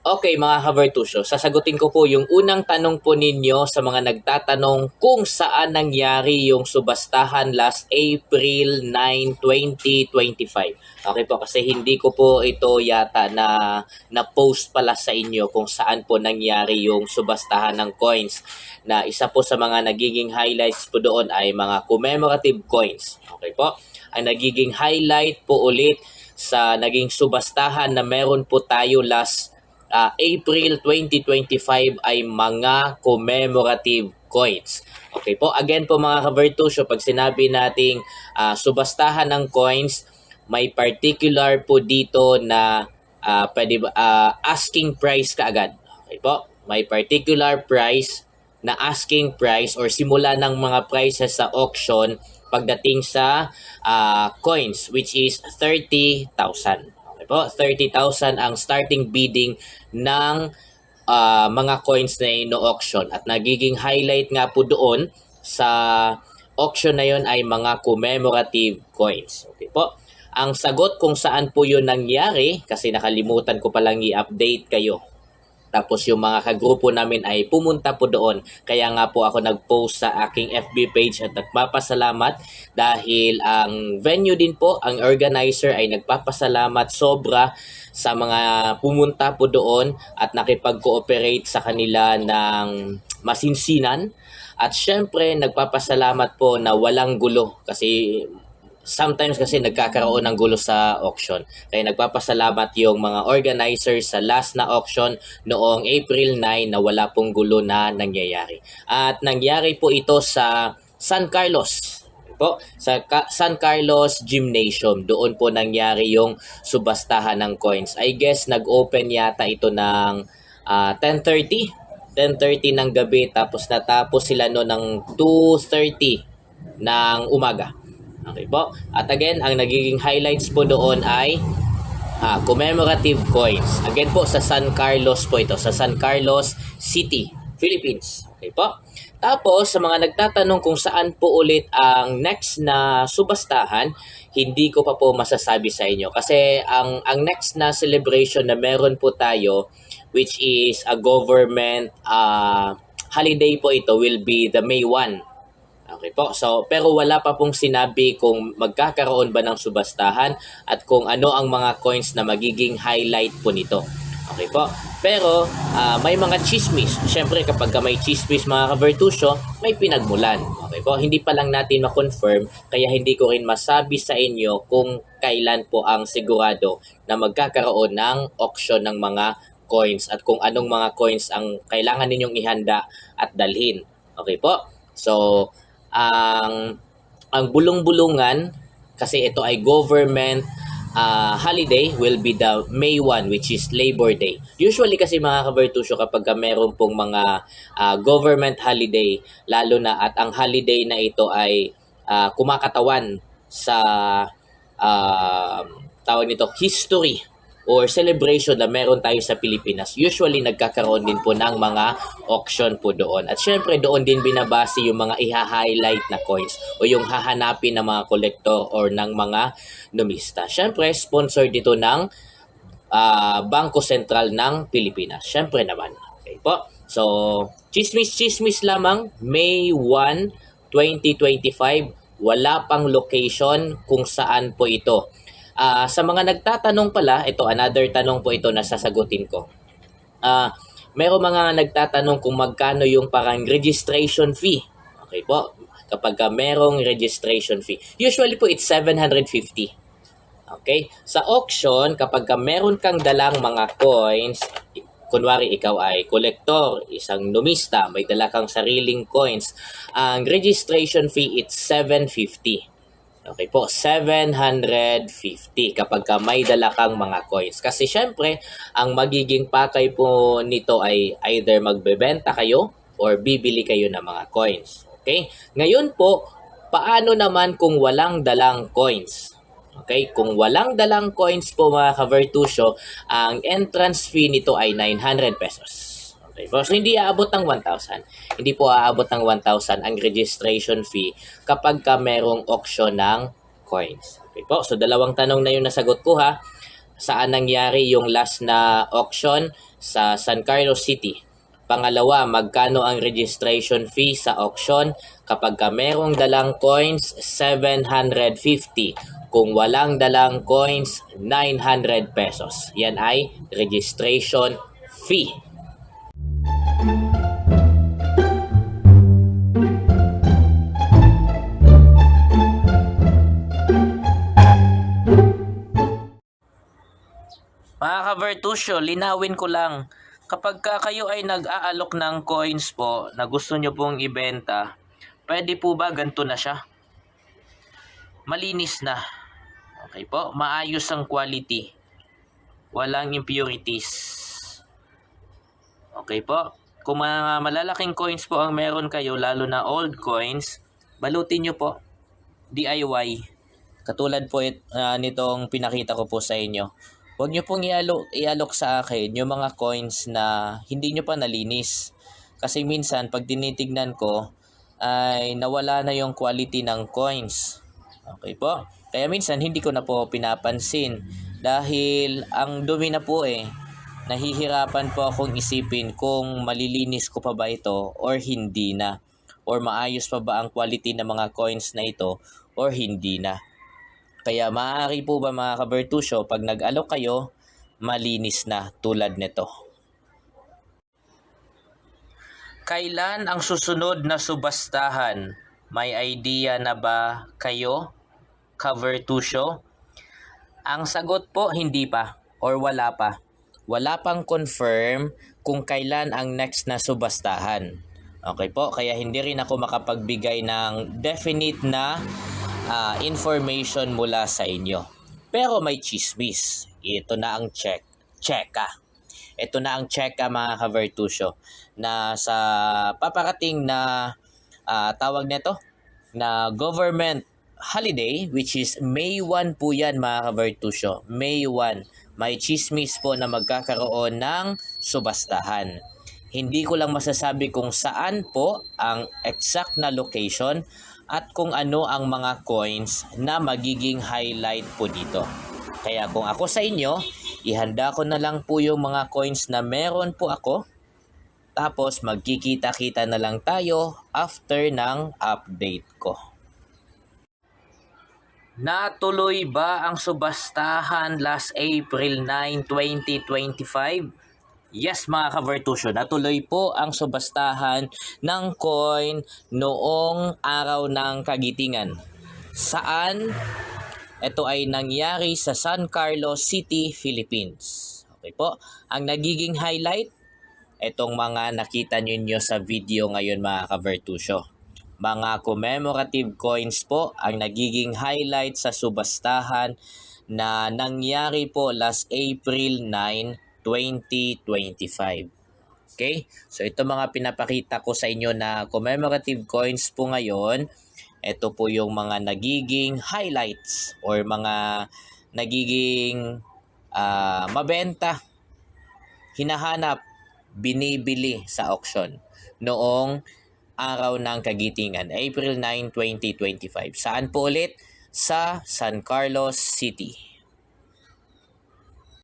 Okay mga Havertusyo, sasagutin ko po yung unang tanong po ninyo sa mga nagtatanong kung saan nangyari yung subastahan last April 9, 2025. Okay po, kasi hindi ko po ito yata na-post pala sa inyo kung saan po nangyari yung subastahan ng coins. Na isa po sa mga nagiging highlights po doon ay mga commemorative coins. Okay po, ang nagiging highlight po ulit sa naging subastahan na meron po tayo last April 2025 ay mga commemorative coins. Okay po, again po mga Havertusyo, pag sinabi nating subastahan ng coins, may particular po dito na asking price kaagad. Okay po, may particular price na asking price or simula ng mga prices sa auction pagdating sa coins, which is 30,000. Po, 30,000 ang starting bidding ng mga coins na ino-auction. At nagiging highlight nga po doon sa auction na yon ay mga commemorative coins. Okay po. Ang sagot kung saan po yun nangyari, kasi nakalimutan ko palang i-update kayo. Tapos yung mga kagrupo namin ay pumunta po doon. Kaya nga po ako nag-post sa aking FB page at nagpapasalamat dahil ang venue din po, ang organizer ay nagpapasalamat sobra sa mga pumunta po doon at nakipag-cooperate sa kanila ng masinsinan. At syempre nagpapasalamat po na walang gulo kasi sometimes kasi nagkakaroon ng gulo sa auction. Kaya nagpapasalamat yung mga organizers sa last na auction noong April 9 na wala pong gulo na nangyayari. At nangyari po ito sa San Carlos. Po, sa San Carlos Gymnasium. Doon po nangyari yung subastahan ng coins. I guess nag-open yata ito ng 10:30 ng gabi tapos natapos sila no ng 2:30 ng umaga. Okay po. At again, ang nagiging highlights po doon ay commemorative coins. Again po, sa San Carlos po ito. Sa San Carlos City, Philippines. Okay po. Tapos, sa mga nagtatanong kung saan po ulit ang next na subastahan, hindi ko pa po masasabi sa inyo. Kasi ang next na celebration na meron po tayo, which is a government holiday po ito, will be the May 1. Okay po. So, pero wala pa pong sinabi kung magkakaroon ba ng subastahan at kung ano ang mga coins na magiging highlight po nito. Okay po. Pero, may mga chismis. Siyempre, kapag may chismis mga Havertusyo, may pinagmulan. Okay po. Hindi pa lang natin ma-confirm, kaya hindi ko rin masabi sa inyo kung kailan po ang sigurado na magkakaroon ng auction ng mga coins at kung anong mga coins ang kailangan ninyong ihanda at dalhin. Okay po. So, ang bulong-bulungan kasi ito ay government holiday will be the May 1 which is Labor Day. Usually kasi mga Havertusyo kapag meron pong mga government holiday lalo na at ang holiday na ito ay kumakatawan sa tawag nito history or celebration na meron tayo sa Pilipinas, usually nagkakaroon din po ng mga auction po doon. At syempre doon din binabase yung mga iha-highlight na coins o yung hahanapin ng mga collector or ng mga numista. Syempre, sponsor dito ng Bangko Sentral ng Pilipinas. Syempre naman. Okay po. So, chismis lamang, May 1, 2025, wala pang location kung saan po ito. Sa mga nagtatanong pala, ito another tanong po ito na sasagutin ko. Merong mga nagtatanong kung magkano yung parang registration fee. Okay po, kapag merong registration fee. Usually po it's 750. Okay? Sa auction, kapag meron kang dalang mga coins, kunwari ikaw ay collector, isang numista, may dala kang sariling coins, ang registration fee it's 750. Okay po, 750 kapag may dala kang mga coins. Kasi syempre, ang magiging pakay po nito ay either magbebenta kayo or bibili kayo ng mga coins. Okay? Ngayon po, paano naman kung walang dalang coins? Okay? Kung walang dalang coins po mga Havertusyo, ang entrance fee nito ay 900 pesos. Okay. So, hindi aabot ng 1,000. Hindi po aabot ng 1,000 ang registration fee kapag ka merong auction ng coins. Okay po. So, dalawang tanong na yung nasagot ko ha. Saan nangyari yung last na auction? sa San Carlos City. Pangalawa, magkano ang registration fee sa auction? Kapag ka merong dalang coins, 750. Kung walang dalang coins, 900 pesos. Yan ay registration fee. Mga ka-Vertusio, linawin ko lang. Kapag kayo ay nag-aalok ng coins po na gusto nyo pong ibenta, pwede po ba ganito na siya? Malinis na. Okay po, maayos ang quality. Walang impurities. Okay po, kung mga malalaking coins po ang meron kayo, lalo na old coins, balutin nyo po. DIY. Katulad po nitong pinakita ko po sa inyo. Huwag nyo pong ialok sa akin yung mga coins na hindi nyo pa nalinis. Kasi minsan, pag tinitignan ko, ay nawala na yung quality ng coins. Okay po? Kaya minsan, hindi ko na po pinapansin. Dahil ang dumi na po nahihirapan po akong isipin kung malilinis ko pa ba ito or hindi na. Or maayos pa ba ang quality ng mga coins na ito or hindi na. Kaya maaari po ba mga ka-Vertusio, pag nag-alok kayo, malinis na tulad nito. Kailan ang susunod na subastahan? May idea na ba kayo, ka-Vertusio? Ang sagot po, hindi pa or wala pa. Wala pang confirm kung kailan ang next na subastahan. Okay po, kaya hindi rin ako makapagbigay ng definite na information mula sa inyo. Pero may chismis. Ito na ang cheka. Ito na ang cheka mga ka-Vertusio na sa paparating na tawag nito na government holiday, which is May 1 po yan mga ka-Vertusio. May 1. May chismis po na magkakaroon ng subastahan. Hindi ko lang masasabi kung saan po ang exact na location at kung ano ang mga coins na magiging highlight po dito. Kaya kung ako sa inyo, ihanda ko na lang po yung mga coins na meron po ako. Tapos magkikita-kita na lang tayo after ng update ko. Natuloy ba ang subastahan last April 9, 2025? Yes mga ka-Vertusio, natuloy po ang subastahan ng coin noong araw ng Kagitingan. Saan? Ito ay nangyari sa San Carlos City, Philippines. Okay po, ang nagiging highlight, itong mga nakita ninyo sa video ngayon mga ka-Vertusio. Mga commemorative coins po ang nagiging highlight sa subastahan na nangyari po last April 9, 2025. Okay? So ito mga pinapakita ko sa inyo na commemorative coins po ngayon. Ito po yung mga nagiging highlights or mga nagiging mabenta, hinahanap, binibili sa auction noong araw ng Kagitingan, April 9, 2025. Saan po ulit? Sa San Carlos City.